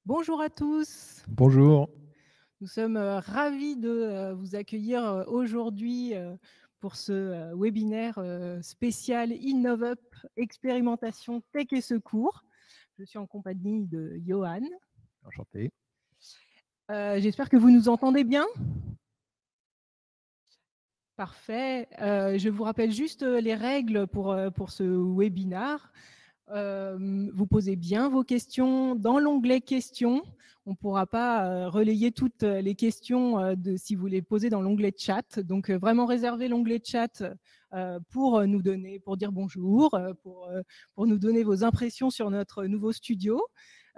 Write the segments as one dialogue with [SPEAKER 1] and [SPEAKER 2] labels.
[SPEAKER 1] Bonjour à tous.
[SPEAKER 2] Bonjour.
[SPEAKER 1] Nous sommes ravis de vous accueillir aujourd'hui pour ce webinaire spécial InnovUp, expérimentation tech et secours. Je suis en compagnie de Johan.
[SPEAKER 2] Enchanté.
[SPEAKER 1] J'espère que vous nous entendez bien. Parfait. Je vous rappelle juste les règles pour ce webinaire. Vous posez bien vos questions dans l'onglet questions. On ne pourra pas relayer toutes les questions si vous les posez dans l'onglet chat. Donc vraiment réservez l'onglet chat pour dire bonjour, pour nous donner vos impressions sur notre nouveau studio.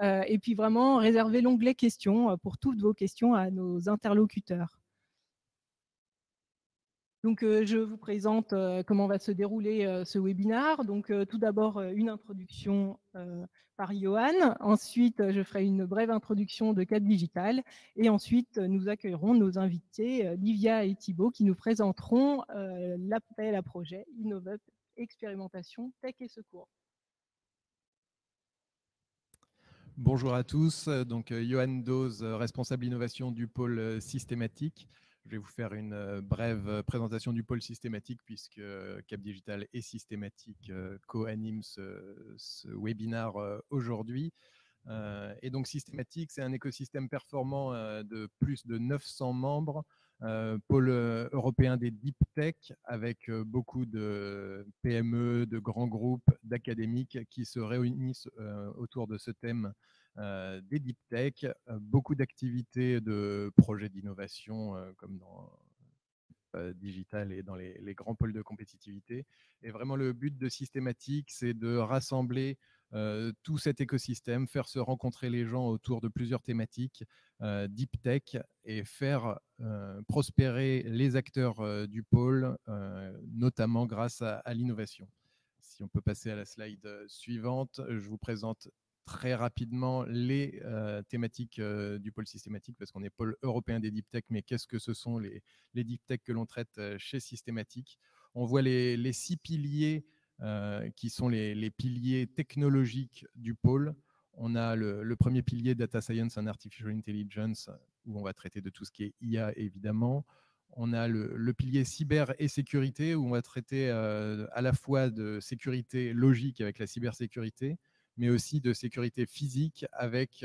[SPEAKER 1] Et puis vraiment réservez l'onglet questions pour toutes vos questions à nos interlocuteurs. Donc, je vous présente comment va se dérouler ce webinaire. Donc, tout d'abord, une introduction par Johan. Ensuite, je ferai une brève introduction de Cap Digital. Et ensuite, nous accueillerons nos invités, Livia et Thibaut, qui nous présenteront l'appel à projet InnovUp, expérimentation, tech et secours.
[SPEAKER 2] Bonjour à tous. Donc, Johan Doz, responsable innovation du pôle systématique. Je vais vous faire une brève présentation du pôle systématique puisque Cap Digital et Systématique co-animent ce webinaire aujourd'hui. Et donc, Systématique, c'est un écosystème performant de plus de 900 membres, pôle européen des deep tech, avec beaucoup de PME, de grands groupes, d'académiques qui se réunissent autour de ce thème des deep tech. Beaucoup d'activités de projets d'innovation, comme dans digital et dans les grands pôles de compétitivité. Et vraiment, le but de Systématique, c'est de rassembler tout cet écosystème, faire se rencontrer les gens autour de plusieurs thématiques deep tech et faire prospérer les acteurs du pôle, notamment grâce à l'innovation. Si on peut passer à la slide suivante, je vous présente très rapidement les thématiques du pôle systématique, parce qu'on est pôle européen des deep tech, mais qu'est-ce que ce sont les deep tech que l'on traite chez Systématique? On voit les 6 piliers qui sont les piliers technologiques du pôle. On a le premier pilier Data Science and Artificial Intelligence, où on va traiter de tout ce qui est IA, évidemment. On a le pilier cyber et sécurité, où on va traiter à la fois de sécurité logique avec la cybersécurité, mais aussi de sécurité physique avec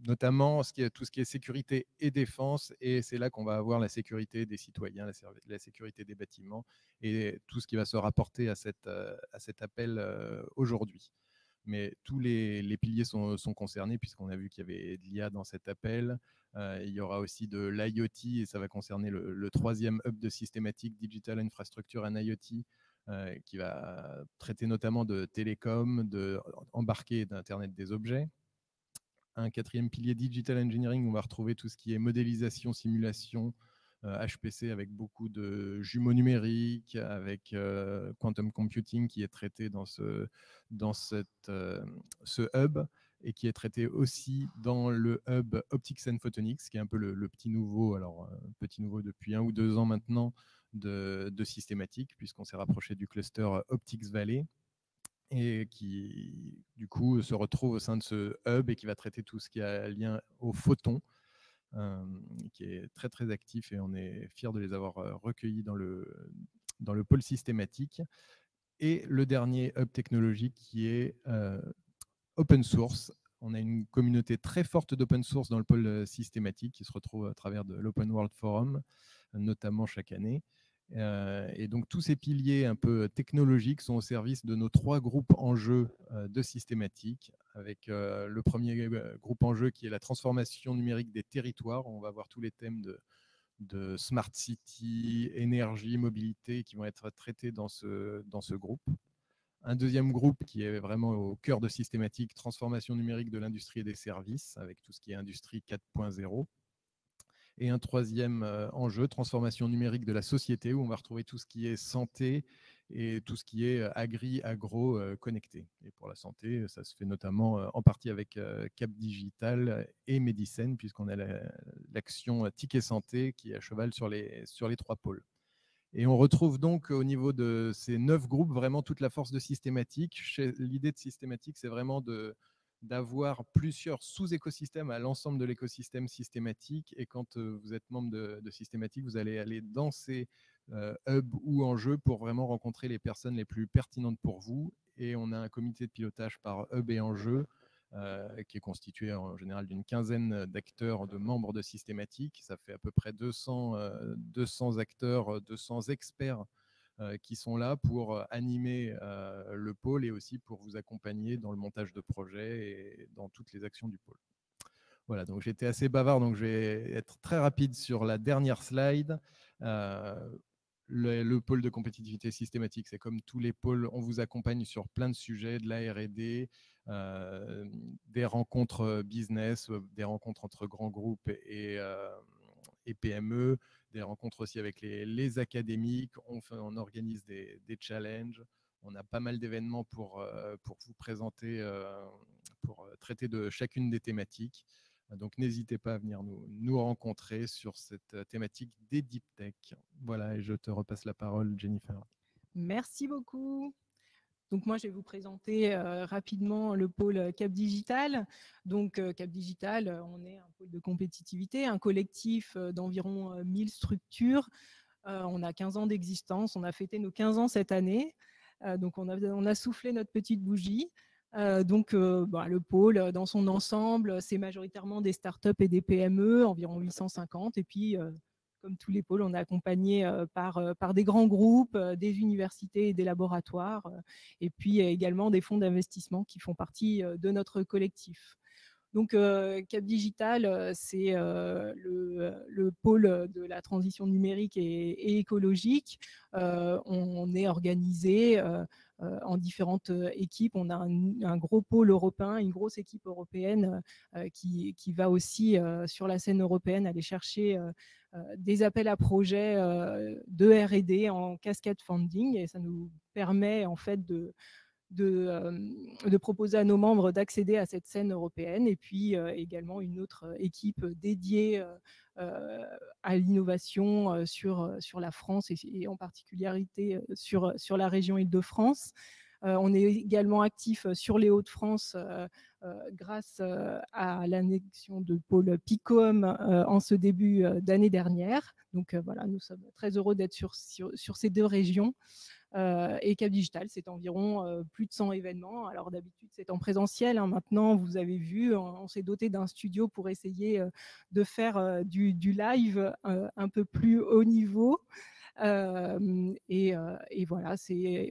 [SPEAKER 2] notamment tout ce qui est sécurité et défense. Et c'est là qu'on va avoir la sécurité des citoyens, la sécurité des bâtiments et tout ce qui va se rapporter à cet appel aujourd'hui. Mais tous les piliers sont concernés, puisqu'on a vu qu'il y avait de l'IA dans cet appel. Il y aura aussi de l'IoT, et ça va concerner le troisième hub de Systématique, Digital Infrastructure and IoT, qui va traiter notamment de télécom, d'embarquer et d'Internet des objets. Un quatrième pilier Digital Engineering, où on va retrouver tout ce qui est modélisation, simulation, HPC, avec beaucoup de jumeaux numériques, avec quantum computing qui est traité dans ce hub, et qui est traité aussi dans le hub Optics and Photonics, qui est un peu le petit nouveau, alors petit nouveau depuis 1 ou 2 ans maintenant, de Systématique, puisqu'on s'est rapproché du cluster Optics Valley, et qui, du coup, se retrouve au sein de ce hub et qui va traiter tout ce qui a lien aux photons, qui est très, très actif, et on est fiers de les avoir recueillis dans le pôle systématique. Et le dernier hub technologique qui est open source. On a une communauté très forte d'open source dans le pôle systématique qui se retrouve à travers de l'Open World Forum, notamment chaque année. Et donc tous ces piliers un peu technologiques sont au service de nos 3 groupes enjeux de systématique, avec le premier groupe enjeu qui est la transformation numérique des territoires. On va voir tous les thèmes de smart city, énergie, mobilité qui vont être traités dans ce groupe. Un deuxième groupe qui est vraiment au cœur de Systématique, transformation numérique de l'industrie et des services, avec tout ce qui est industrie 4.0. Et un troisième enjeu, transformation numérique de la société, où on va retrouver tout ce qui est santé et tout ce qui est agro connecté. Et pour la santé, ça se fait notamment en partie avec Cap Digital et Medicine, puisqu'on a l'action Ticket Santé qui est à cheval sur les 3 pôles. Et on retrouve donc au niveau de ces 9 groupes vraiment toute la force de Systématique. L'idée de Systématique, c'est vraiment de d'avoir plusieurs sous-écosystèmes à l'ensemble de l'écosystème systématique. Et quand vous êtes membre de systématique, vous allez aller dans ces hubs ou enjeux pour vraiment rencontrer les personnes les plus pertinentes pour vous. Et on a un comité de pilotage par hub et enjeux qui est constitué en général d'une quinzaine d'acteurs, de membres de systématique. Ça fait à peu près 200 acteurs, 200 experts qui sont là pour animer le pôle et aussi pour vous accompagner dans le montage de projets et dans toutes les actions du pôle. Voilà, donc j'étais assez bavard, donc je vais être très rapide sur la dernière slide. Le pôle de compétitivité systématique, c'est comme tous les pôles, on vous accompagne sur plein de sujets, de la R&D, des rencontres business, des rencontres entre grands groupes et PME, des rencontres aussi avec les académiques, on organise des challenges, on a pas mal d'événements pour vous présenter, pour traiter de chacune des thématiques. Donc, n'hésitez pas à venir nous rencontrer sur cette thématique des deep tech. Voilà, et je te repasse la parole, Jennifer.
[SPEAKER 1] Merci beaucoup. Donc moi, je vais vous présenter rapidement le pôle Cap Digital. Donc Cap Digital, on est un pôle de compétitivité, un collectif d'environ 1000 structures. On a 15 ans d'existence, on a fêté nos 15 ans cette année. Donc on a soufflé notre petite bougie. Le pôle, dans son ensemble, c'est majoritairement des startups et des PME, environ 850. Et puis, comme tous les pôles, on est accompagné par des grands groupes, des universités et des laboratoires, et puis également des fonds d'investissement qui font partie de notre collectif. Donc, Cap Digital, c'est le pôle de la transition numérique et écologique. On est organisé en différentes équipes. On a un gros pôle européen, une grosse équipe européenne qui va aussi sur la scène européenne aller chercher des appels à projets de R&D en cascade funding, et ça nous permet en fait de proposer à nos membres d'accéder à cette scène européenne, et puis également une autre équipe dédiée à l'innovation sur la France et en particularité sur la région Île-de-France. On est également actif sur les Hauts-de-France grâce à l'annexion de pôle PICOM en ce début d'année dernière. Donc voilà, nous sommes très heureux d'être sur ces deux régions. Et Cap Digital, c'est environ plus de 100 événements. Alors d'habitude, c'est en présentiel. Maintenant, vous avez vu, on s'est doté d'un studio pour essayer de faire du live un peu plus haut niveau. Et voilà, si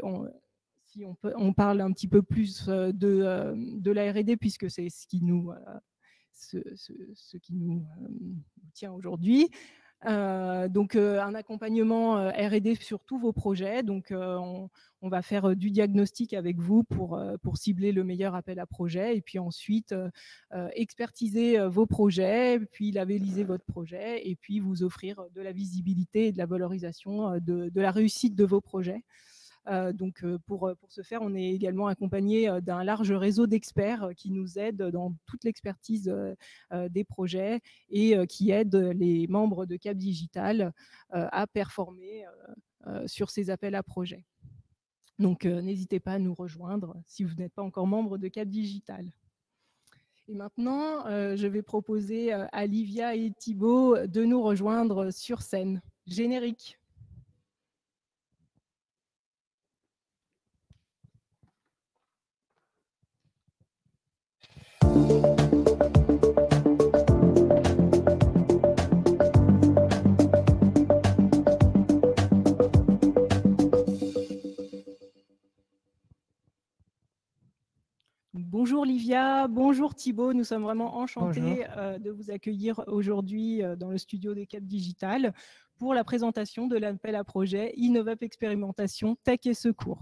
[SPEAKER 1] on parle un petit peu plus de la R&D, puisque c'est ce qui nous tient aujourd'hui. Un accompagnement R&D sur tous vos projets. Donc, on va faire du diagnostic avec vous pour cibler le meilleur appel à projet, et puis ensuite expertiser vos projets, puis labelliser votre projet, et puis vous offrir de la visibilité et de la valorisation de la réussite de vos projets. Pour ce faire, on est également accompagné d'un large réseau d'experts qui nous aident dans toute l'expertise des projets et qui aident les membres de Cap Digital à performer sur ces appels à projets. Donc, n'hésitez pas à nous rejoindre si vous n'êtes pas encore membre de Cap Digital. Et maintenant, je vais proposer à Livia et Thibaut de nous rejoindre sur scène. Générique. Bonjour Livia, bonjour Thibaut, nous sommes vraiment enchantés de vous accueillir aujourd'hui dans le studio des Cap Digital pour la présentation de l'appel à projet Innovap Expérimentation Tech et Secours.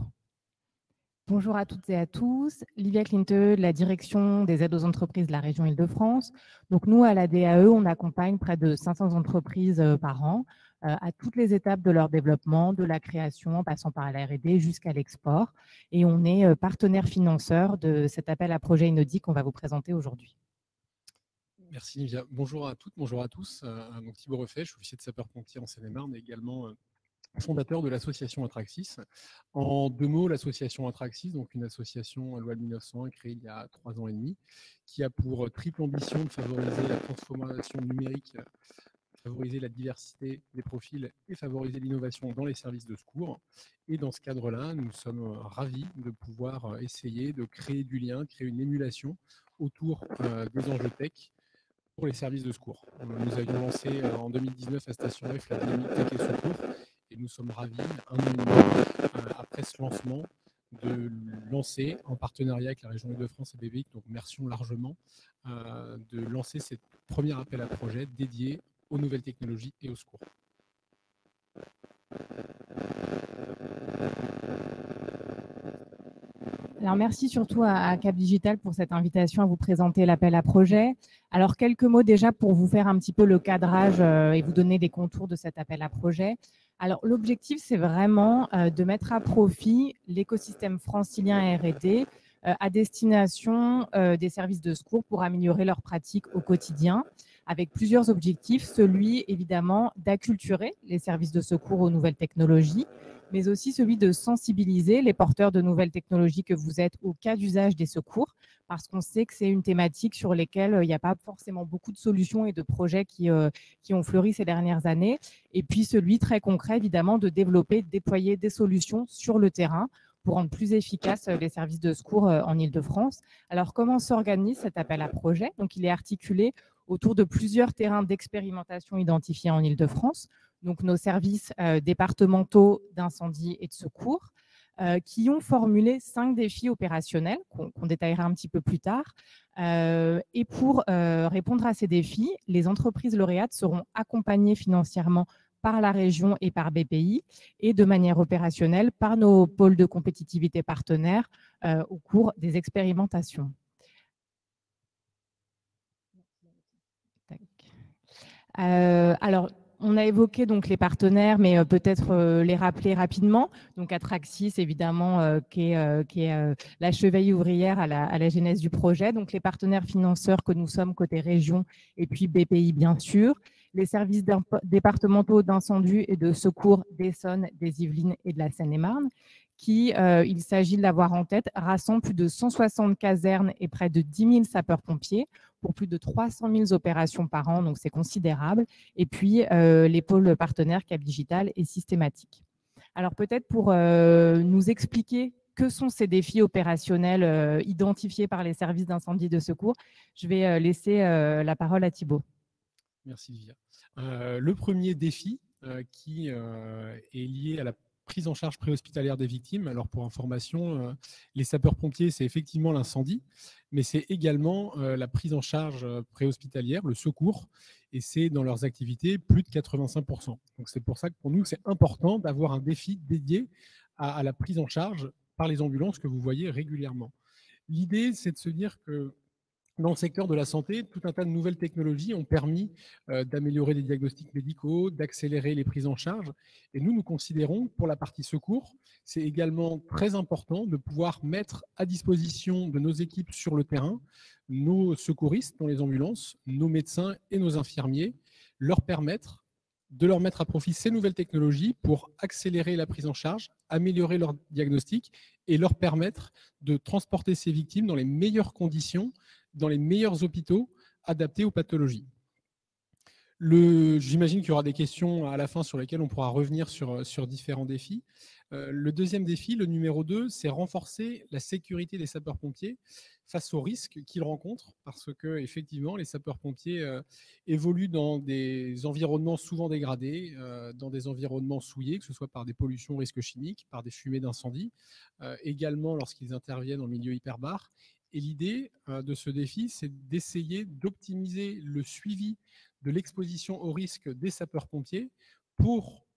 [SPEAKER 3] Bonjour à toutes et à tous, Livia Clinteux de la direction des aides aux entreprises de la région Île-de-France. Donc nous, à la DAE, on accompagne près de 500 entreprises par an à toutes les étapes de leur développement, de la création, en passant par la R&D jusqu'à l'export. Et on est partenaire financeur de cet appel à projet Innodi qu'on va vous présenter aujourd'hui.
[SPEAKER 4] Merci Livia. Bonjour à toutes, bonjour à tous. Donc Thibaut Refait, je suis officier de sapeur-pompier en Seine-et-Marne, mais également fondateur de l'association Atraxis. En 2 mots, l'association Atraxis, donc une association loi de 1901 créée il y a 3 ans et demi, qui a pour triple ambition de favoriser la transformation numérique, favoriser la diversité des profils et favoriser l'innovation dans les services de secours. Et dans ce cadre-là, nous sommes ravis de pouvoir essayer de créer du lien, créer une émulation autour des enjeux tech pour les services de secours. Nous avions lancé en 2019 à Station F la dynamique tech et secours, et nous sommes ravis, un an et demi après ce lancement, de lancer, en partenariat avec la région Île-de-France et BPI, donc merci largement, de lancer cette premier appel à projet dédié aux nouvelles technologies et au secours.
[SPEAKER 3] Alors, merci surtout à Cap Digital pour cette invitation à vous présenter l'appel à projet. Alors, quelques mots déjà pour vous faire un petit peu le cadrage et vous donner des contours de cet appel à projet. Alors, l'objectif, c'est vraiment de mettre à profit l'écosystème francilien R&D à destination des services de secours pour améliorer leurs pratiques au quotidien, avec plusieurs objectifs. Celui, évidemment, d'acculturer les services de secours aux nouvelles technologies, mais aussi celui de sensibiliser les porteurs de nouvelles technologies que vous êtes au cas d'usage des secours, parce qu'on sait que c'est une thématique sur laquelle il n'y a pas forcément beaucoup de solutions et de projets qui ont fleuri ces dernières années. Et puis celui très concret, évidemment, de développer, de déployer des solutions sur le terrain pour rendre plus efficaces les services de secours en Île-de-France. Alors, comment s'organise cet appel à projet? Donc, il est articulé autour de plusieurs terrains d'expérimentation identifiés en Île-de-France. Donc nos services départementaux d'incendie et de secours, qui ont formulé 5 défis opérationnels qu'on détaillera un petit peu plus tard. Et pour répondre à ces défis, les entreprises lauréates seront accompagnées financièrement par la région et par BPI, et de manière opérationnelle par nos pôles de compétitivité partenaires au cours des expérimentations. Alors, on a évoqué donc les partenaires, mais peut-être les rappeler rapidement. Donc Atraxis, évidemment, qui est la cheville ouvrière à la genèse du projet. Donc les partenaires financeurs que nous sommes côté région, et puis BPI bien sûr. Les services départementaux d'incendie et de secours d'Essonne, des Yvelines et de la Seine-et-Marne, qui, il s'agit de l'avoir en tête, rassemble plus de 160 casernes et près de 10 000 sapeurs-pompiers pour plus de 300 000 opérations par an, donc c'est considérable. Et puis, les pôles partenaires Cap Digital et Systématique. Alors peut-être pour nous expliquer que sont ces défis opérationnels identifiés par les services d'incendie et de secours, je vais laisser la parole à Thibaut.
[SPEAKER 4] Merci Livia. Le premier défi qui est lié à la prise en charge préhospitalière des victimes. Alors pour information, les sapeurs-pompiers, c'est effectivement l'incendie, mais c'est également la prise en charge préhospitalière, le secours, et c'est dans leurs activités plus de 85%. Donc c'est pour ça que pour nous, c'est important d'avoir un défi dédié à la prise en charge par les ambulances que vous voyez régulièrement. L'idée, c'est de se dire que dans le secteur de la santé, tout un tas de nouvelles technologies ont permis d'améliorer les diagnostics médicaux, d'accélérer les prises en charge. Et nous considérons que pour la partie secours, c'est également très important de pouvoir mettre à disposition de nos équipes sur le terrain, nos secouristes dans les ambulances, nos médecins et nos infirmiers, leur permettre de leur mettre à profit ces nouvelles technologies pour accélérer la prise en charge, améliorer leur diagnostic et leur permettre de transporter ces victimes dans les meilleures conditions, dans les meilleurs hôpitaux adaptés aux pathologies. J'imagine qu'il y aura des questions à la fin sur lesquelles on pourra revenir sur différents défis. Le deuxième défi, le numéro 2, c'est renforcer la sécurité des sapeurs-pompiers face aux risques qu'ils rencontrent, parce que effectivement, les sapeurs-pompiers évoluent dans des environnements souvent dégradés, dans des environnements souillés, que ce soit par des pollutions, risques chimiques, par des fumées d'incendie, également lorsqu'ils interviennent en milieu hyperbare. Et l'idée de ce défi, c'est d'essayer d'optimiser le suivi de l'exposition au risque des sapeurs-pompiers pour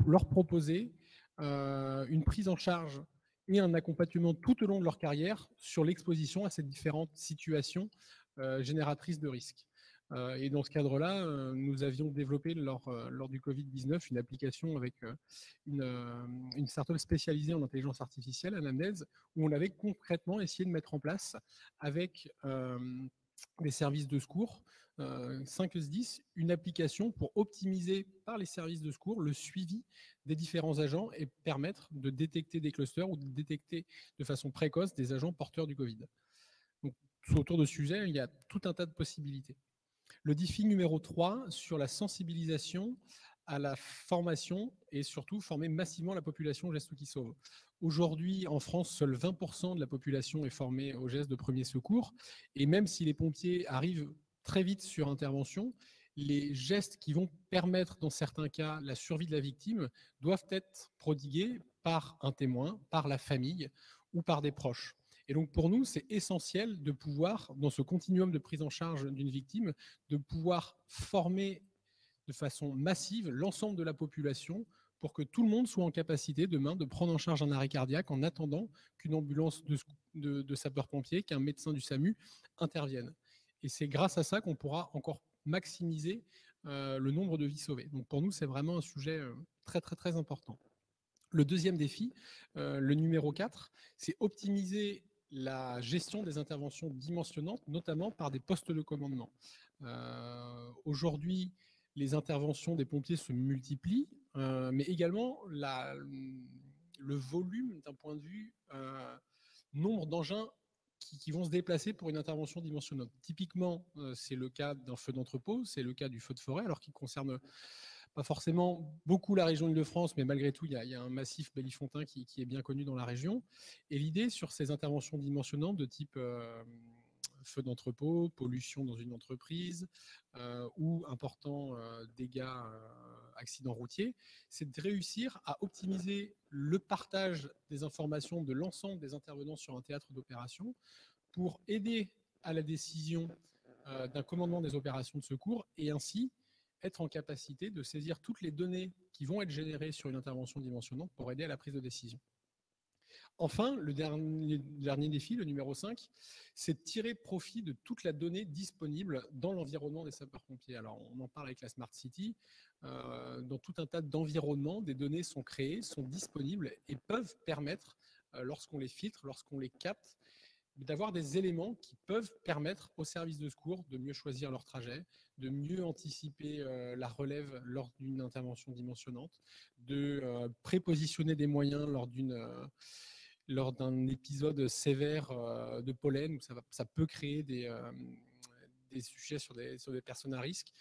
[SPEAKER 4] leur proposer une prise en charge et un accompagnement tout au long de leur carrière sur l'exposition à ces différentes situations génératrices de risques. Et dans ce cadre-là, nous avions développé lors du Covid-19 une application avec une start-up spécialisée en intelligence artificielle, Anamnèse, où on avait concrètement essayé de mettre en place avec des services de secours 5 SDIS, une application pour optimiser par les services de secours le suivi des différents agents et permettre de détecter des clusters ou de détecter de façon précoce des agents porteurs du Covid. Donc, autour de ce sujet, il y a tout un tas de possibilités. Le défi numéro 3 sur la sensibilisation à la formation et surtout former massivement la population aux gestes qui sauvent. Aujourd'hui, en France, seul 20% de la population est formée aux gestes de premier secours. Et même si les pompiers arrivent très vite sur intervention, les gestes qui vont permettre, dans certains cas, la survie de la victime doivent être prodigués par un témoin, par la famille ou par des proches. Et donc, pour nous, c'est essentiel de pouvoir, dans ce continuum de prise en charge d'une victime, de pouvoir former de façon massive l'ensemble de la population pour que tout le monde soit en capacité demain de prendre en charge un arrêt cardiaque en attendant qu'une ambulance de sapeurs-pompiers, qu'un médecin du SAMU intervienne. Et c'est grâce à ça qu'on pourra encore maximiser le nombre de vies sauvées. Donc pour nous, c'est vraiment un sujet très, très, très important. Le deuxième défi, le numéro 4, c'est optimiser la gestion des interventions dimensionnantes, notamment par des postes de commandement. Aujourd'hui, les interventions des pompiers se multiplient, mais également le volume d'un point de vue nombre d'engins qui vont se déplacer pour une intervention dimensionnante. Typiquement, c'est le cas d'un feu d'entrepôt, c'est le cas du feu de forêt, alors qu'il concerne pas forcément beaucoup la région Île-de-France, mais malgré tout, il y a un massif Bellifontain qui est bien connu dans la région. Et l'idée sur ces interventions dimensionnantes de type feu d'entrepôt, pollution dans une entreprise ou important dégâts, accidents routiers, c'est de réussir à optimiser le partage des informations de l'ensemble des intervenants sur un théâtre d'opération pour aider à la décision d'un commandement des opérations de secours et ainsi être en capacité de saisir toutes les données qui vont être générées sur une intervention dimensionnante pour aider à la prise de décision. Enfin, le dernier défi, le numéro 5, c'est de tirer profit de toute la donnée disponible dans l'environnement des sapeurs-pompiers. Alors, on en parle avec la Smart City. Dans tout un tas d'environnements, des données sont créées, sont disponibles et peuvent permettre, lorsqu'on les filtre, lorsqu'on les capte, d'avoir des éléments qui peuvent permettre aux services de secours de mieux choisir leur trajet, de mieux anticiper la relève lors d'une intervention dimensionnante, de prépositionner des moyens lors d'un épisode sévère de pollen où ça peut créer des sujets sur des personnes à risque,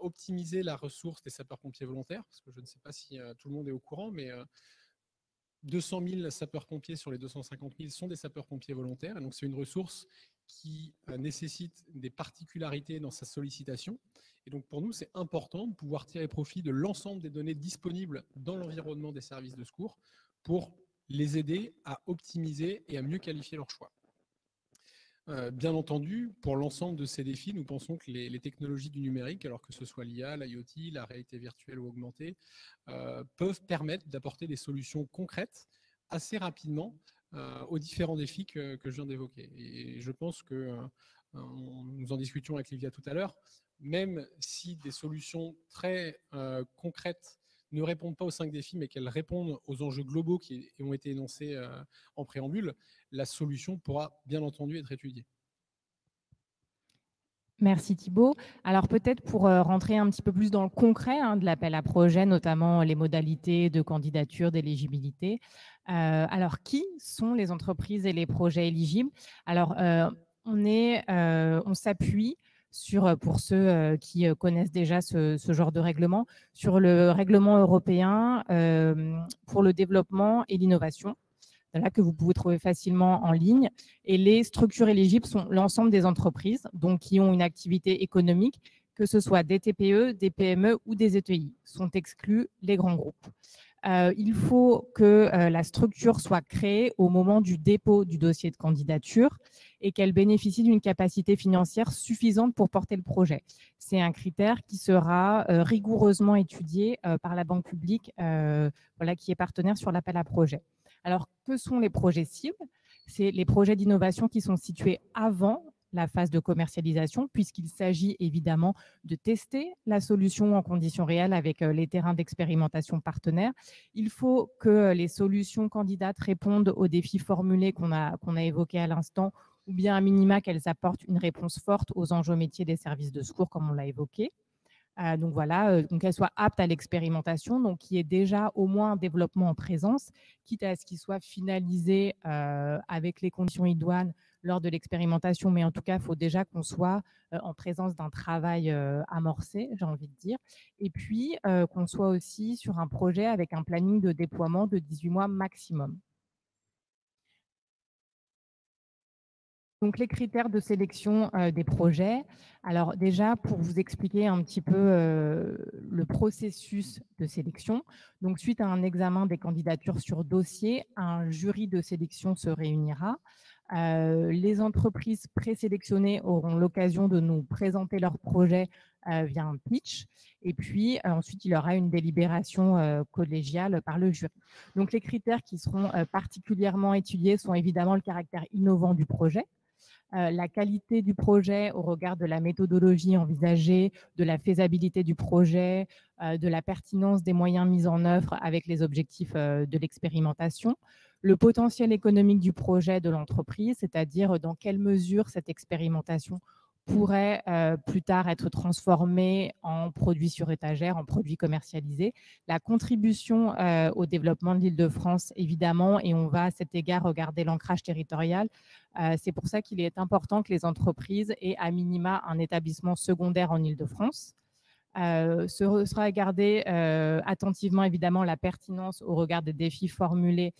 [SPEAKER 4] optimiser la ressource des sapeurs-pompiers volontaires, parce que je ne sais pas si tout le monde est au courant, mais 200 000 sapeurs-pompiers sur les 250 000 sont des sapeurs-pompiers volontaires. Et donc, c'est une ressource qui nécessite des particularités dans sa sollicitation. Et donc, pour nous, c'est important de pouvoir tirer profit de l'ensemble des données disponibles dans l'environnement des services de secours pour les aider à optimiser et à mieux qualifier leurs choix. Bien entendu, pour l'ensemble de ces défis, nous pensons que les technologies du numérique, alors que ce soit l'IA, l'IoT, la réalité virtuelle ou augmentée, peuvent permettre d'apporter des solutions concrètes assez rapidement aux différents défis que je viens d'évoquer. Et je pense que nous en discutions avec Livia tout à l'heure, même si des solutions très concrètes ne répondent pas aux 5 défis, mais qu'elles répondent aux enjeux globaux qui ont été énoncés en préambule, la solution pourra bien entendu être étudiée.
[SPEAKER 3] Merci Thibault. Alors peut-être pour rentrer un petit peu plus dans le concret de l'appel à projet, notamment les modalités de candidature, d'éligibilité. Alors qui sont les entreprises et les projets éligibles? Alors on s'appuie pour ceux qui connaissent déjà ce genre de règlement, sur le règlement européen pour le développement et l'innovation, là, que vous pouvez trouver facilement en ligne. Et les structures éligibles sont l'ensemble des entreprises donc, qui ont une activité économique, que ce soit des TPE, des PME ou des ETI. Sont exclus les grands groupes. Il faut que la structure soit créée au moment du dépôt du dossier de candidature et qu'elle bénéficie d'une capacité financière suffisante pour porter le projet. C'est un critère qui sera rigoureusement étudié par la banque publique qui est partenaire sur l'appel à projet. Alors, que sont les projets cibles? C'est les projets d'innovation qui sont situés avant la phase de commercialisation, puisqu'il s'agit évidemment de tester la solution en conditions réelles avec les terrains d'expérimentation partenaires. Il faut que les solutions candidates répondent aux défis formulés qu'on a évoqués à l'instant ou bien à minima qu'elles apportent une réponse forte aux enjeux métiers des services de secours, comme on l'a évoqué. Donc voilà, donc qu'elle soit apte à l'expérimentation, donc qu'il y ait déjà au moins un développement en présence, quitte à ce qu'il soit finalisé avec les conditions idoines lors de l'expérimentation, mais en tout cas, il faut déjà qu'on soit en présence d'un travail amorcé, j'ai envie de dire, et puis qu'on soit aussi sur un projet avec un planning de déploiement de 18 mois maximum. Donc, les critères de sélection des projets. Alors déjà, pour vous expliquer un petit peu le processus de sélection, donc suite à un examen des candidatures sur dossier, un jury de sélection se réunira. Les entreprises présélectionnées auront l'occasion de nous présenter leur projet via un pitch. Et puis ensuite, il y aura une délibération collégiale par le jury. Donc les critères qui seront particulièrement étudiés sont évidemment le caractère innovant du projet, la qualité du projet au regard de la méthodologie envisagée, de la faisabilité du projet, de la pertinence des moyens mis en œuvre avec les objectifs de l'expérimentation, le potentiel économique du projet de l'entreprise, c'est-à-dire dans quelle mesure cette expérimentation pourrait plus tard être transformée en produits sur étagère, en produits commercialisés, la contribution au développement de l'Île-de-France, évidemment, et on va à cet égard regarder l'ancrage territorial. C'est pour ça qu'il est important que les entreprises aient à minima un établissement secondaire en Île-de-France. Sera regardé attentivement, évidemment, la pertinence au regard des défis formulés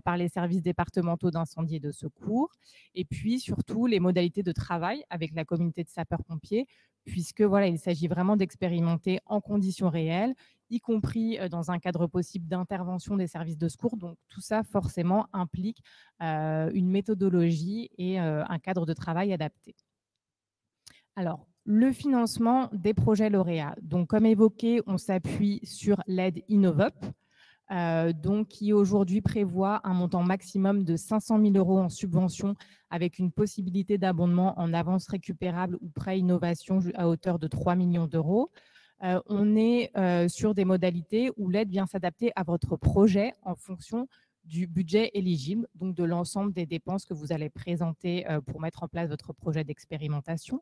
[SPEAKER 3] par les services départementaux d'incendie et de secours, et puis surtout les modalités de travail avec la communauté de sapeurs-pompiers, puisque voilà, il s'agit vraiment d'expérimenter en conditions réelles, y compris dans un cadre possible d'intervention des services de secours. Donc tout ça forcément implique une méthodologie et un cadre de travail adapté. Alors, le financement des projets lauréats. Donc, comme évoqué, on s'appuie sur l'aide Innovop, donc, qui aujourd'hui prévoit un montant maximum de 500 000 € en subvention avec une possibilité d'abondement en avance récupérable ou prêt innovation à hauteur de 3 millions d'euros. On est sur des modalités où l'aide vient s'adapter à votre projet en fonction du budget éligible, donc de l'ensemble des dépenses que vous allez présenter pour mettre en place votre projet d'expérimentation.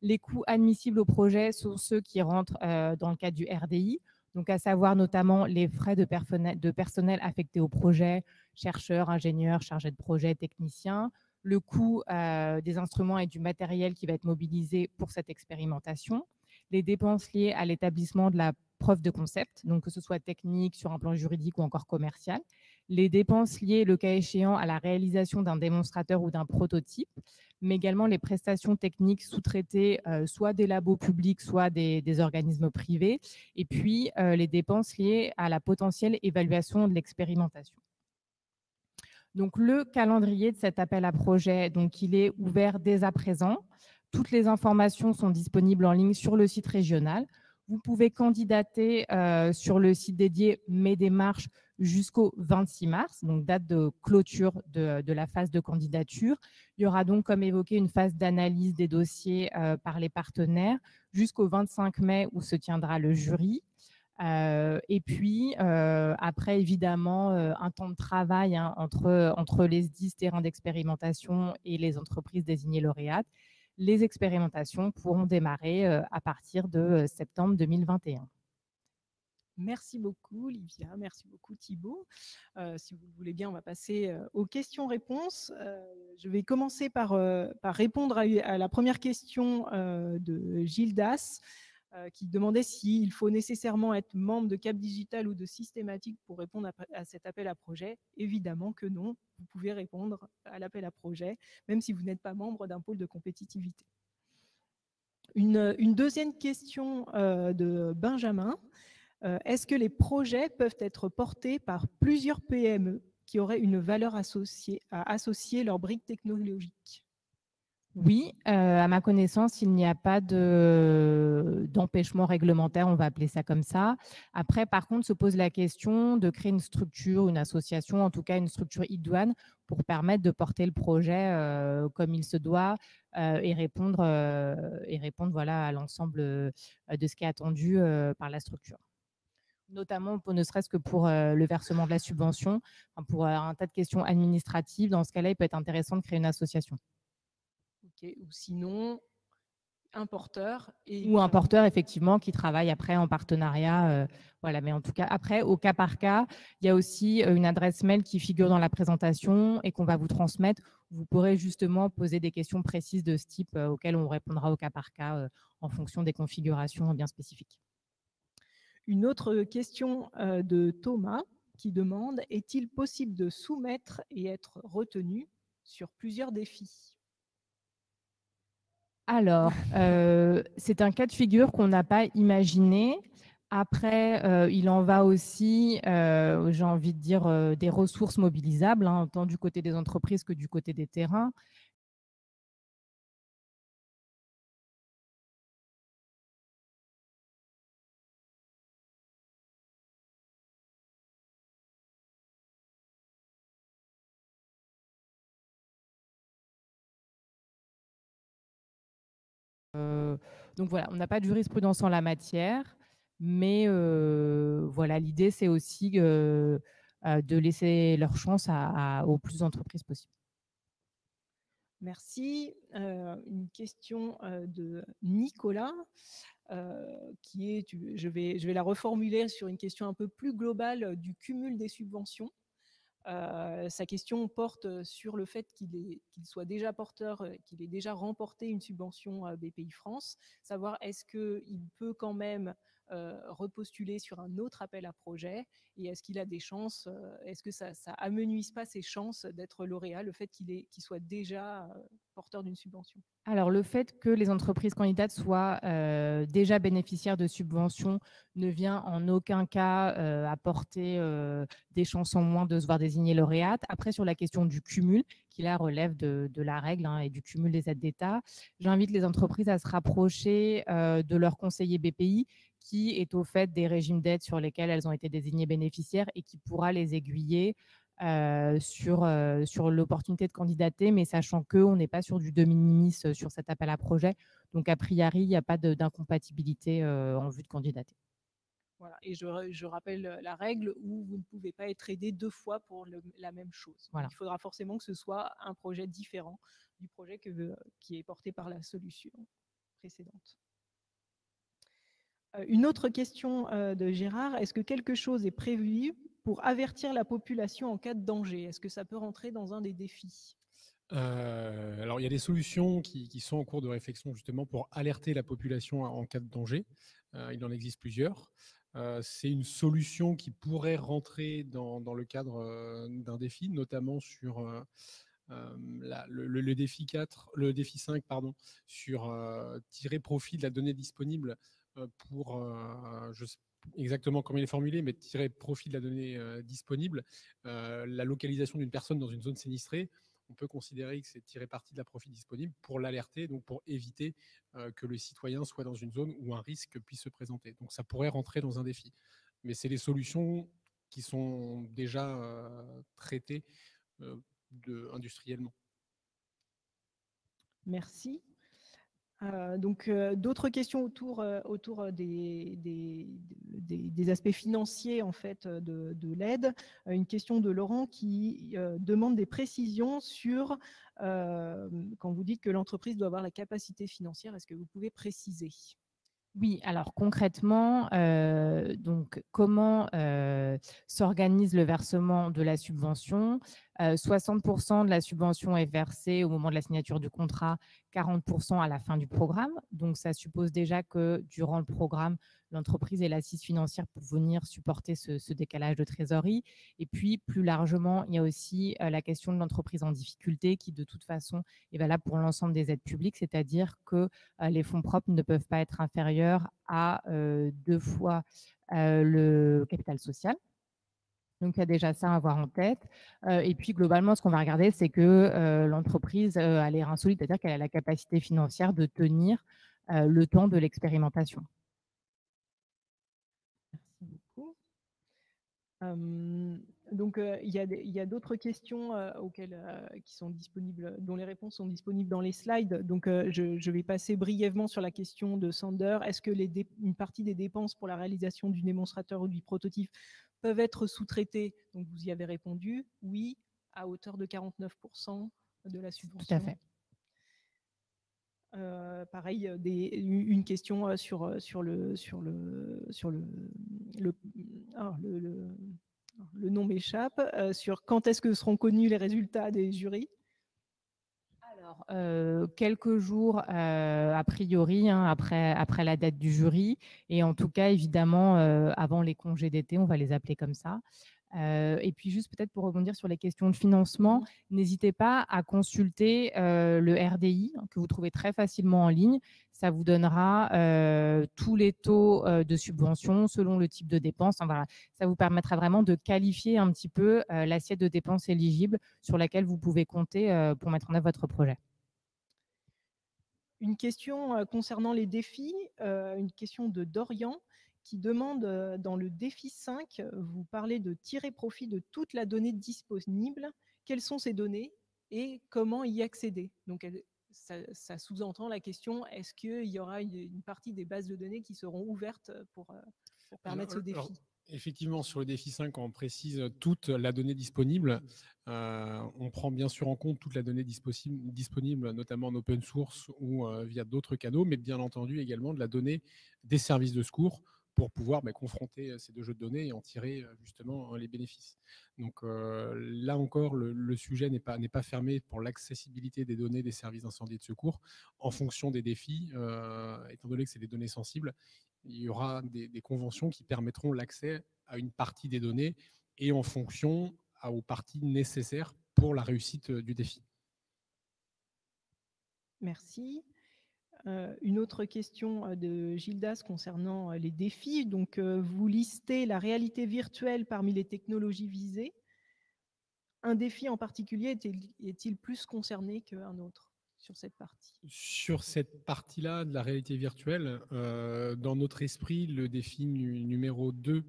[SPEAKER 3] Les coûts admissibles au projet sont ceux qui rentrent dans le cadre du RDI, donc à savoir notamment les frais de personnel affectés au projet, chercheurs, ingénieurs, chargés de projet, techniciens, le coût des instruments et du matériel qui va être mobilisé pour cette expérimentation, les dépenses liées à l'établissement de la preuve de concept, donc que ce soit technique, sur un plan juridique ou encore commercial, les dépenses liées, le cas échéant, à la réalisation d'un démonstrateur ou d'un prototype, mais également les prestations techniques sous-traitées, soit des labos publics, soit des organismes privés, et puis les dépenses liées à la potentielle évaluation de l'expérimentation. Donc, le calendrier de cet appel à projet, donc, il est ouvert dès à présent. Toutes les informations sont disponibles en ligne sur le site régional. Vous pouvez candidater sur le site dédié Mes démarches jusqu'au 26 mars, donc date de clôture de la phase de candidature. Il y aura donc, comme évoqué, une phase d'analyse des dossiers par les partenaires jusqu'au 25 mai où se tiendra le jury. Et puis, après, évidemment, un temps de travail entre les 10 terrains d'expérimentation et les entreprises désignées lauréates. Les expérimentations pourront démarrer à partir de septembre 2021.
[SPEAKER 1] Merci beaucoup, Olivia. Merci beaucoup, Thibaut. Si vous le voulez bien, on va passer aux questions-réponses. Je vais commencer par répondre à la première question de Gildas, qui demandait s'il faut nécessairement être membre de Cap Digital ou de Systématique pour répondre à cet appel à projet. Évidemment que non. Vous pouvez répondre à l'appel à projet, même si vous n'êtes pas membre d'un pôle de compétitivité. Une deuxième question de Benjamin. Est-ce que les projets peuvent être portés par plusieurs PME qui auraient une valeur associée à associer leurs briques technologiques?
[SPEAKER 3] Oui, à ma connaissance, il n'y a pas d'empêchement réglementaire, on va appeler ça comme ça. Après, par contre, se pose la question de créer une structure, une association, en tout cas une structure idoine pour permettre de porter le projet comme il se doit et répondre voilà, à l'ensemble de ce qui est attendu par la structure. Notamment, ne serait-ce que pour le versement de la subvention, pour un tas de questions administratives. Dans ce cas-là, il peut être intéressant de créer une association.
[SPEAKER 1] Ok. Ou sinon, un porteur.
[SPEAKER 3] Ou un porteur, effectivement, qui travaille après en partenariat. Voilà. Mais en tout cas, après, au cas par cas, il y a aussi une adresse mail qui figure dans la présentation et qu'on va vous transmettre. Vous pourrez justement poser des questions précises de ce type auxquelles on répondra au cas par cas en fonction des configurations bien spécifiques.
[SPEAKER 1] Une autre question de Thomas qui demande: est-il possible de soumettre et être retenu sur plusieurs défis?
[SPEAKER 3] Alors, c'est un cas de figure qu'on n'a pas imaginé. Après, il en va aussi, j'ai envie de dire, des ressources mobilisables, hein, tant du côté des entreprises que du côté des terrains. Donc voilà, on n'a pas de jurisprudence en la matière, mais voilà, l'idée, c'est aussi de laisser leur chance aux plus d'entreprises possibles.
[SPEAKER 1] Merci. Une question de Nicolas, qui est, je vais la reformuler sur une question un peu plus globale du cumul des subventions. Sa question porte sur le fait qu'il soit déjà porteur, qu'il ait déjà remporté une subvention BPI France, savoir est-ce qu'il peut quand même repostuler sur un autre appel à projet et est-ce qu'il a des chances, est-ce que ça amenuise pas ses chances d'être lauréat, le fait qu'il soit déjà porteur d'une subvention?
[SPEAKER 3] Alors, le fait que les entreprises candidates soient déjà bénéficiaires de subventions ne vient en aucun cas apporter des chances en moins de se voir désigner lauréate. Après, sur la question du cumul, qui là relève de la règle hein, et du cumul des aides d'État, j'invite les entreprises à se rapprocher de leur conseiller BPI, qui est au fait des régimes d'aide sur lesquels elles ont été désignées bénéficiaires et qui pourra les aiguiller sur l'opportunité de candidater, mais sachant qu'on n'est pas sur du de minimis sur cet appel à projet. Donc, a priori, il n'y a pas d'incompatibilité en vue de candidater.
[SPEAKER 1] Voilà. Et je rappelle la règle où vous ne pouvez pas être aidé 2 fois pour la même chose.
[SPEAKER 3] Voilà.
[SPEAKER 1] Il faudra forcément que ce soit un projet différent du projet qui est porté par la solution précédente. Une autre question de Gérard: est-ce que quelque chose est prévu pour avertir la population en cas de danger? Est-ce que ça peut rentrer dans un des défis?
[SPEAKER 4] Alors, il y a des solutions qui sont en cours de réflexion justement pour alerter la population en cas de danger. Il en existe plusieurs. C'est une solution qui pourrait rentrer dans le cadre d'un défi, notamment sur le défi 4, le défi 5, pardon, sur tirer profit de la donnée disponible pour, je sais exactement comment il est formulé, mais tirer profit de la donnée disponible, la localisation d'une personne dans une zone sinistrée. On peut considérer que c'est tirer parti de la profit disponible pour l'alerter, donc pour éviter que le citoyen soit dans une zone où un risque puisse se présenter. Donc ça pourrait rentrer dans un défi. Mais c'est les solutions qui sont déjà traitées industriellement.
[SPEAKER 1] Merci. Donc, d'autres questions autour des aspects financiers en fait, de l'aide. Une question de Laurent qui demande des précisions sur quand vous dites que l'entreprise doit avoir la capacité financière, est-ce que vous pouvez préciser?
[SPEAKER 3] Oui, alors concrètement, donc comment s'organise le versement de la subvention? 60% de la subvention est versée au moment de la signature du contrat, 40% à la fin du programme. Donc, ça suppose déjà que durant le programme, l'entreprise ait l'assise financière pour venir supporter ce décalage de trésorerie. Et puis, plus largement, il y a aussi la question de l'entreprise en difficulté qui, de toute façon, est valable pour l'ensemble des aides publiques, c'est-à-dire que les fonds propres ne peuvent pas être inférieurs à 2 fois le capital social. Donc, il y a déjà ça à avoir en tête. Et puis, globalement, ce qu'on va regarder, c'est que l'entreprise a les reins solides, c'est-à-dire qu'elle a la capacité financière de tenir le temps de l'expérimentation.
[SPEAKER 1] Merci beaucoup. Donc, il y a d'autres questions qui sont disponibles, dont les réponses sont disponibles dans les slides. Donc, je vais passer brièvement sur la question de Sander. Est-ce que une partie des dépenses pour la réalisation du démonstrateur ou du prototype peuvent être sous-traitées? Donc, vous y avez répondu oui, à hauteur de 49% de la subvention.
[SPEAKER 3] Tout à fait.
[SPEAKER 1] Pareil, une question le nom m'échappe, sur quand est-ce que seront connus les résultats des jurys?
[SPEAKER 3] Alors, quelques jours a priori, hein, après la date du jury, et en tout cas, évidemment, avant les congés d'été, on va les appeler comme ça. Et puis juste peut-être pour rebondir sur les questions de financement, n'hésitez pas à consulter le RDI, que vous trouvez très facilement en ligne. Ça vous donnera tous les taux de subvention selon le type de dépense. Enfin, voilà. Ça vous permettra vraiment de qualifier un petit peu l'assiette de dépenses éligible sur laquelle vous pouvez compter pour mettre en œuvre votre projet.
[SPEAKER 1] Une question concernant les défis, une question de Dorian qui demande, dans le défi 5, vous parlez de tirer profit de toute la donnée disponible. Quelles sont ces données et comment y accéder? Donc, ça sous-entend la question, est-ce qu'il y aura une partie des bases de données qui seront ouvertes pour permettre ce défi?
[SPEAKER 4] Effectivement, sur le défi 5, on précise toute la donnée disponible. On prend bien sûr en compte toute la donnée disponible, notamment en open source ou via d'autres canaux, mais bien entendu également de la donnée des services de secours pour pouvoir confronter ces deux jeux de données et en tirer justement les bénéfices. Donc là encore, le sujet n'est pas fermé pour l'accessibilité des données des services d'incendie et de secours en fonction des défis, étant donné que c'est des données sensibles. Il y aura des conventions qui permettront l'accès à une partie des données et en fonction aux parties nécessaires pour la réussite du défi.
[SPEAKER 1] Merci. Une autre question de Gildas concernant les défis. Donc, vous listez la réalité virtuelle parmi les technologies visées. Un défi en particulier est-il plus concerné qu'un autre sur cette partie?
[SPEAKER 4] Sur cette partie-là de la réalité virtuelle, dans notre esprit, le défi numéro 2,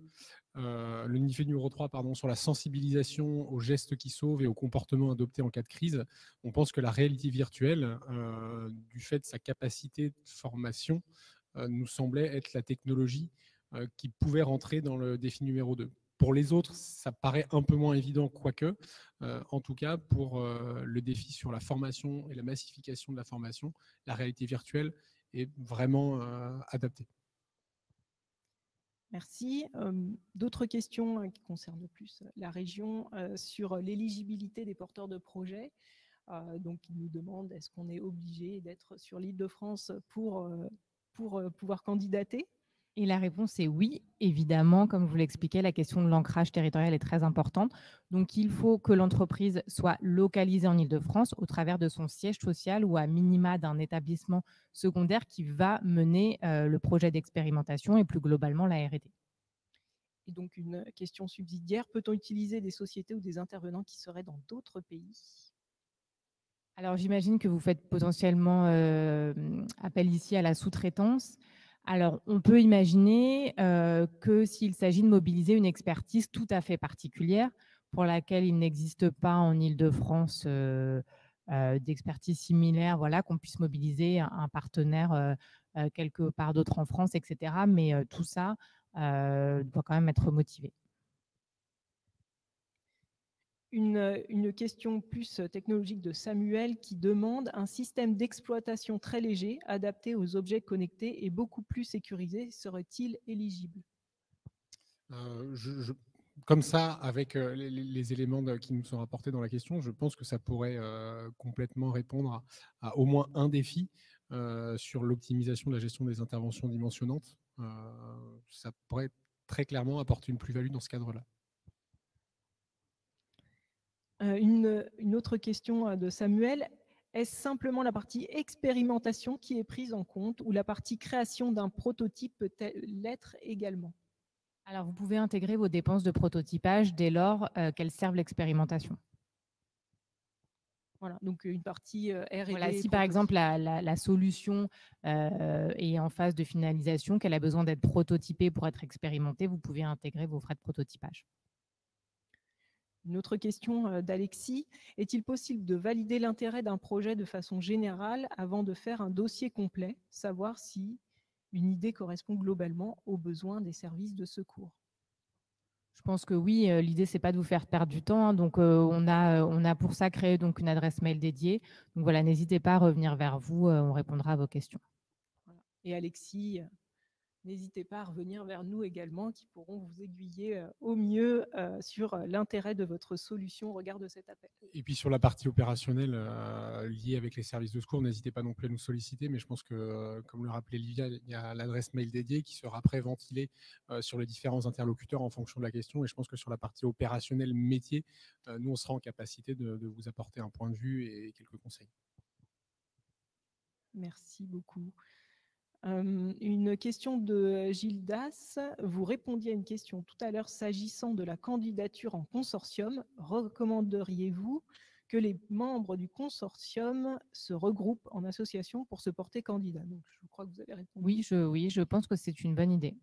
[SPEAKER 4] le défi numéro 3, pardon, sur la sensibilisation aux gestes qui sauvent et aux comportements adoptés en cas de crise, on pense que la réalité virtuelle, du fait de sa capacité de formation, nous semblait être la technologie qui pouvait rentrer dans le défi numéro 2. Pour les autres, ça paraît un peu moins évident, quoique. En tout cas, pour le défi sur la formation et la massification de la formation, la réalité virtuelle est vraiment adaptée.
[SPEAKER 1] Merci. D'autres questions qui concernent plus la région sur l'éligibilité des porteurs de projets. Donc, ils nous demandent est-ce qu'on est obligé d'être sur l'Île-de-France pour pouvoir candidater?
[SPEAKER 3] Et la réponse est oui, évidemment. Comme je vous l'expliquais, la question de l'ancrage territorial est très importante. Donc, il faut que l'entreprise soit localisée en Île-de-France au travers de son siège social ou à minima d'un établissement secondaire qui va mener le projet d'expérimentation et plus globalement la R&D.
[SPEAKER 1] Et donc, une question subsidiaire, peut-on utiliser des sociétés ou des intervenants qui seraient dans d'autres pays?
[SPEAKER 3] Alors, j'imagine que vous faites potentiellement appel ici à la sous-traitance. Alors, on peut imaginer que s'il s'agit de mobiliser une expertise tout à fait particulière pour laquelle il n'existe pas en Île-de-France d'expertise similaire, voilà, qu'on puisse mobiliser un partenaire quelque part d'autre en France, etc. Mais tout ça doit quand même être motivé.
[SPEAKER 1] Une question plus technologique de Samuel qui demande un système d'exploitation très léger, adapté aux objets connectés et beaucoup plus sécurisé, serait-il éligible?
[SPEAKER 4] Comme ça, avec les éléments qui nous sont rapportés dans la question, je pense que ça pourrait complètement répondre à au moins un défi sur l'optimisation de la gestion des interventions dimensionnantes. Ça pourrait très clairement apporter une plus-value dans ce cadre-là.
[SPEAKER 1] Une autre question de Samuel. Est-ce simplement la partie expérimentation qui est prise en compte ou la partie création d'un prototype peut-elle l'être également?
[SPEAKER 3] Alors, vous pouvez intégrer vos dépenses de prototypage dès lors qu'elles servent l'expérimentation.
[SPEAKER 1] Voilà, donc une partie R&D.
[SPEAKER 3] Voilà, si par exemple la solution est en phase de finalisation, qu'elle a besoin d'être prototypée pour être expérimentée, vous pouvez intégrer vos frais de prototypage.
[SPEAKER 1] Une autre question d'Alexis. Est-il possible de valider l'intérêt d'un projet de façon générale avant de faire un dossier complet, savoir si une idée correspond globalement aux besoins des services de secours?
[SPEAKER 3] Je pense que oui, l'idée, c'est pas de vous faire perdre du temps, hein. Donc, on a pour ça créé donc une adresse mail dédiée. Donc voilà, n'hésitez pas à revenir vers vous, on répondra à vos questions.
[SPEAKER 1] Voilà. Et Alexis, n'hésitez pas à revenir vers nous également, qui pourront vous aiguiller au mieux sur l'intérêt de votre solution au regard de cet appel.
[SPEAKER 4] Et puis sur la partie opérationnelle liée avec les services de secours, n'hésitez pas non plus à nous solliciter, mais je pense que, comme le rappelait Livia, il y a l'adresse mail dédiée qui sera après ventilée sur les différents interlocuteurs en fonction de la question. Et je pense que sur la partie opérationnelle métier, nous, on sera en capacité de vous apporter un point de vue et quelques conseils.
[SPEAKER 1] Merci beaucoup. Une question de Gildas. Vous répondiez à une question tout à l'heure s'agissant de la candidature en consortium. Recommanderiez-vous que les membres du consortium se regroupent en association pour se porter candidat? Donc, je crois que vous avez répondu.
[SPEAKER 3] Oui, je pense que c'est une bonne idée.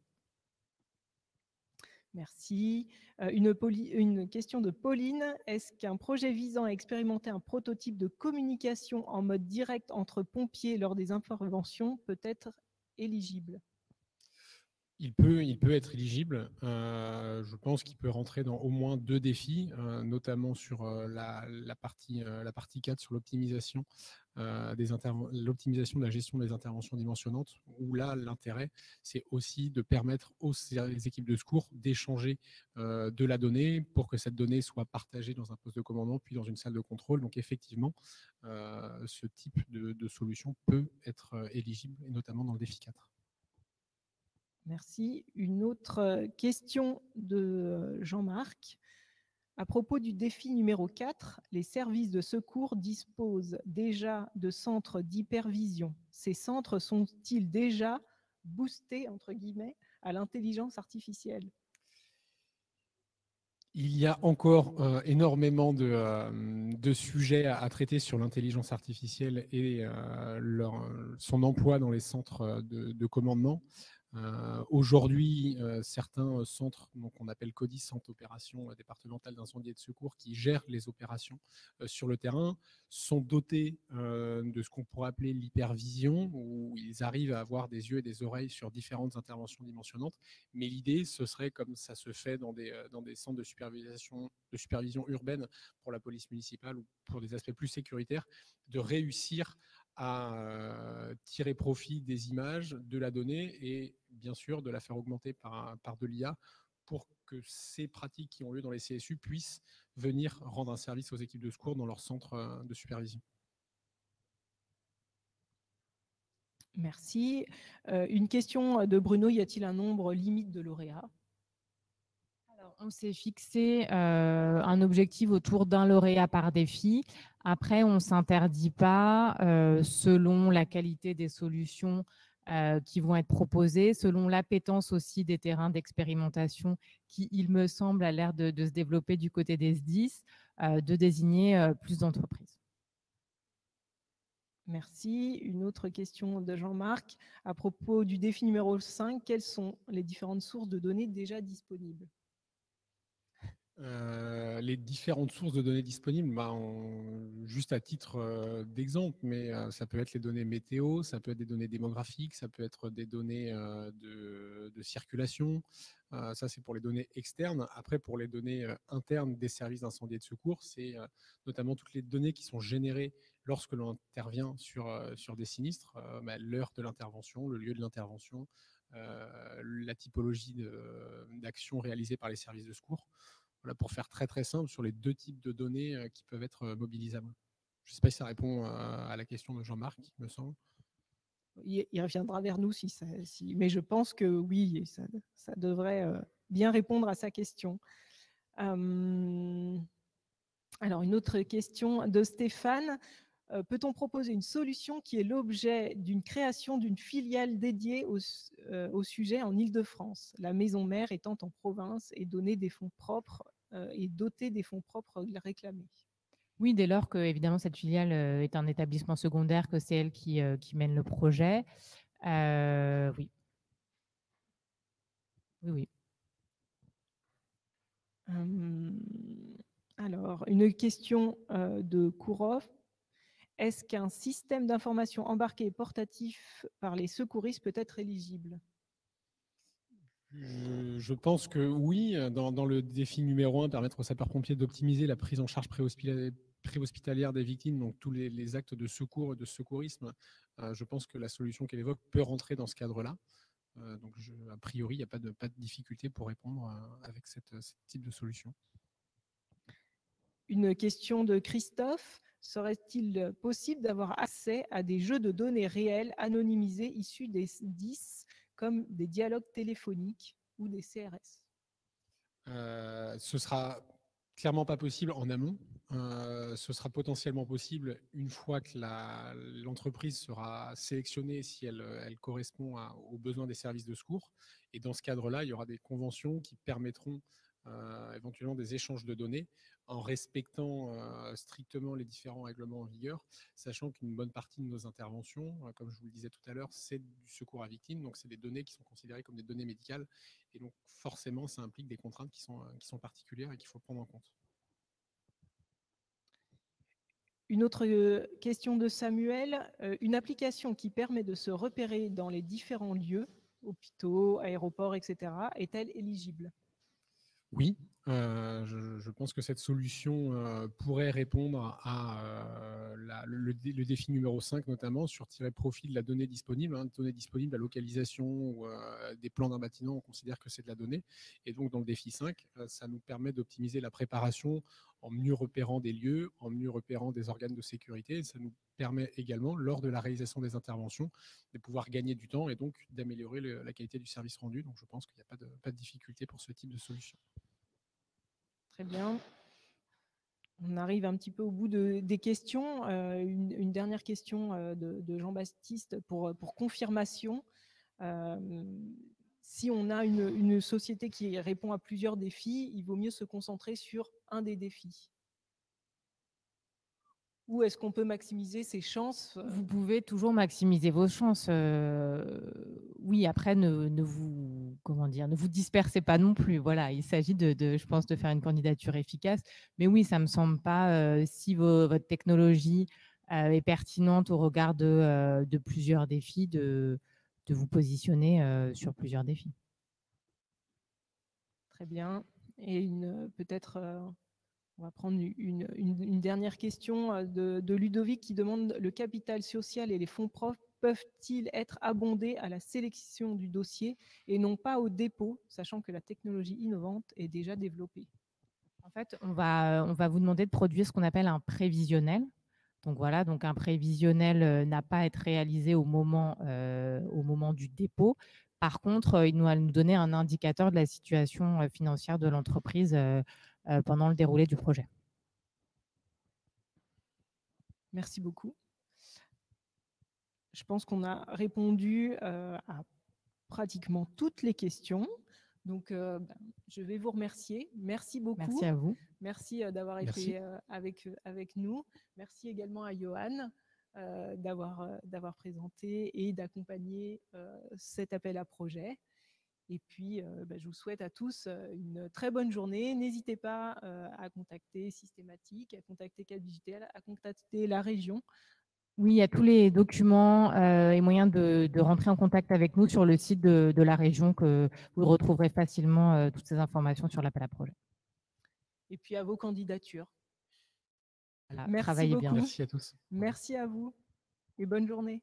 [SPEAKER 1] Merci. Une question de Pauline. Est-ce qu'un projet visant à expérimenter un prototype de communication en mode direct entre pompiers lors des interventions peut être éligible?
[SPEAKER 4] Il peut être éligible. Je pense qu'il peut rentrer dans au moins 2 défis, notamment sur la partie 4 sur l'optimisation l'optimisation de la gestion des interventions dimensionnantes, où là, l'intérêt, c'est aussi de permettre aux équipes de secours d'échanger de la donnée pour que cette donnée soit partagée dans un poste de commandement, puis dans une salle de contrôle. Donc effectivement, ce type de solution peut être éligible, et notamment dans le défi 4.
[SPEAKER 1] Merci. Une autre question de Jean-Marc. À propos du défi numéro 4, les services de secours disposent déjà de centres d'hypervision. Ces centres sont-ils déjà boostés, entre guillemets, à l'intelligence artificielle?
[SPEAKER 4] Il y a encore énormément de sujets à traiter sur l'intelligence artificielle et son emploi dans les centres de commandement. Aujourd'hui, certains centres, qu'on appelle CODIS, Centre d'opération départemental d'incendie et de secours, qui gèrent les opérations sur le terrain, sont dotés de ce qu'on pourrait appeler l'hypervision, où ils arrivent à avoir des yeux et des oreilles sur différentes interventions dimensionnantes. Mais l'idée, ce serait, comme ça se fait dans des centres de supervision urbaine pour la police municipale ou pour des aspects plus sécuritaires, de réussir à tirer profit des images, de la donnée et bien sûr de la faire augmenter par de l'IA pour que ces pratiques qui ont lieu dans les CSU puissent venir rendre un service aux équipes de secours dans leur centre de supervision.
[SPEAKER 1] Merci. Une question de Bruno. Y a-t-il un nombre limite de lauréats?
[SPEAKER 3] On s'est fixé un objectif autour d'un lauréat par défi. Après, on ne s'interdit pas, selon la qualité des solutions qui vont être proposées, selon l'appétence aussi des terrains d'expérimentation qui, il me semble, a l'air de se développer du côté des SDIS, de désigner plus d'entreprises.
[SPEAKER 1] Merci. Une autre question de Jean-Marc. À propos du défi numéro 5, quelles sont les différentes sources de données déjà disponibles?
[SPEAKER 4] Les différentes sources de données disponibles, juste à titre d'exemple, mais ça peut être les données météo, ça peut être des données démographiques, ça peut être des données de circulation. Ça, c'est pour les données externes. Après, pour les données internes des services d'incendie et de secours, c'est notamment toutes les données qui sont générées lorsque l'on intervient sur des sinistres, l'heure de l'intervention, le lieu de l'intervention, la typologie d'action réalisée par les services de secours. Voilà, pour faire très très simple sur les 2 types de données qui peuvent être mobilisables. Je ne sais pas si ça répond à la question de Jean-Marc, il me semble.
[SPEAKER 1] Il reviendra vers nous mais je pense que oui, ça devrait bien répondre à sa question. Alors, une autre question de Stéphane. Peut-on proposer une solution qui est l'objet d'une création d'une filiale dédiée au sujet en Île-de-France, la maison mère étant en province et dotée des fonds propres réclamés?
[SPEAKER 3] Oui, dès lors que évidemment cette filiale est un établissement secondaire, que c'est elle qui mène le projet. Oui. Oui.
[SPEAKER 1] Alors, une question de Kourov. Est-ce qu'un système d'information embarqué et portatif par les secouristes peut être éligible?
[SPEAKER 4] Je pense que oui, dans le défi numéro 1, permettre aux sapeurs-pompiers d'optimiser la prise en charge préhospitalière des victimes, donc tous les actes de secours et de secourisme, je pense que la solution qu'elle évoque peut rentrer dans ce cadre-là. Donc, a priori, il n'y a pas de difficulté pour répondre avec ce type de solution.
[SPEAKER 1] Une question de Christophe. Serait-il possible d'avoir accès à des jeux de données réels anonymisés issus des SDIS, comme des dialogues téléphoniques ou des CRS?
[SPEAKER 4] Ce sera clairement pas possible en amont. Ce sera potentiellement possible une fois que l'entreprise sera sélectionnée si elle correspond aux besoins des services de secours. Et dans ce cadre-là, il y aura des conventions qui permettront éventuellement des échanges de données en respectant strictement les différents règlements en vigueur, sachant qu'une bonne partie de nos interventions, comme je vous le disais tout à l'heure, c'est du secours à victimes, donc c'est des données qui sont considérées comme des données médicales, et donc forcément ça implique des contraintes qui sont particulières et qu'il faut prendre en compte.
[SPEAKER 1] Une autre question de Samuel. Une application qui permet de se repérer dans les différents lieux, hôpitaux, aéroports, etc., est-elle éligible?
[SPEAKER 4] Oui, je pense que cette solution pourrait répondre à le défi numéro 5, notamment sur tirer profit de la donnée disponible. Donnée disponible, la localisation ou des plans d'un bâtiment, on considère que c'est de la donnée. Et donc, dans le défi 5, ça nous permet d'optimiser la préparation en mieux repérant des lieux, en mieux repérant des organes de sécurité. Et ça nous permet également, lors de la réalisation des interventions, de pouvoir gagner du temps et donc d'améliorer la qualité du service rendu. Donc, je pense qu'il n'y a pas de difficulté pour ce type de solution.
[SPEAKER 1] Très bien. On arrive un petit peu au bout des questions. Une dernière question de Jean-Baptiste pour confirmation. Si on a une société qui répond à plusieurs défis, il vaut mieux se concentrer sur un des défis. Ou est-ce qu'on peut maximiser ses chances?
[SPEAKER 3] Vous pouvez toujours maximiser vos chances. Oui, après, ne vous dispersez pas non plus. Voilà, il s'agit je pense, de faire une candidature efficace. Mais oui, ça me semble pas, si votre technologie est pertinente au regard de plusieurs défis, de vous positionner sur plusieurs défis.
[SPEAKER 1] Très bien. Et peut-être, on va prendre une dernière question de Ludovic qui demande: le capital social et les fonds propres peuvent-ils être abondés à la sélection du dossier et non pas au dépôt, sachant que la technologie innovante est déjà développée?
[SPEAKER 3] En fait, on va vous demander de produire ce qu'on appelle un prévisionnel. Donc voilà, donc un prévisionnel n'a pas à être réalisé au moment du dépôt. Par contre, il va nous donner un indicateur de la situation financière de l'entreprise pendant le déroulé du projet.
[SPEAKER 1] Merci beaucoup. Je pense qu'on a répondu à pratiquement toutes les questions. Donc, je vais vous remercier. Merci beaucoup.
[SPEAKER 3] Merci à vous.
[SPEAKER 1] Merci d'avoir été avec nous. Merci également à Johan d'avoir présenté et d'accompagner cet appel à projet. Et puis, je vous souhaite à tous une très bonne journée. N'hésitez pas à contacter Systématique, à contacter Cap Digital, à contacter la région.
[SPEAKER 3] Oui, il y a tous les documents et moyens de rentrer en contact avec nous sur le site de la région, que vous retrouverez facilement toutes ces informations sur l'appel à projet.
[SPEAKER 1] Et puis à vos candidatures.
[SPEAKER 3] Voilà,
[SPEAKER 1] Merci
[SPEAKER 3] travaillez
[SPEAKER 1] beaucoup.
[SPEAKER 3] bien.
[SPEAKER 4] Merci à tous.
[SPEAKER 1] Merci à vous et bonne journée.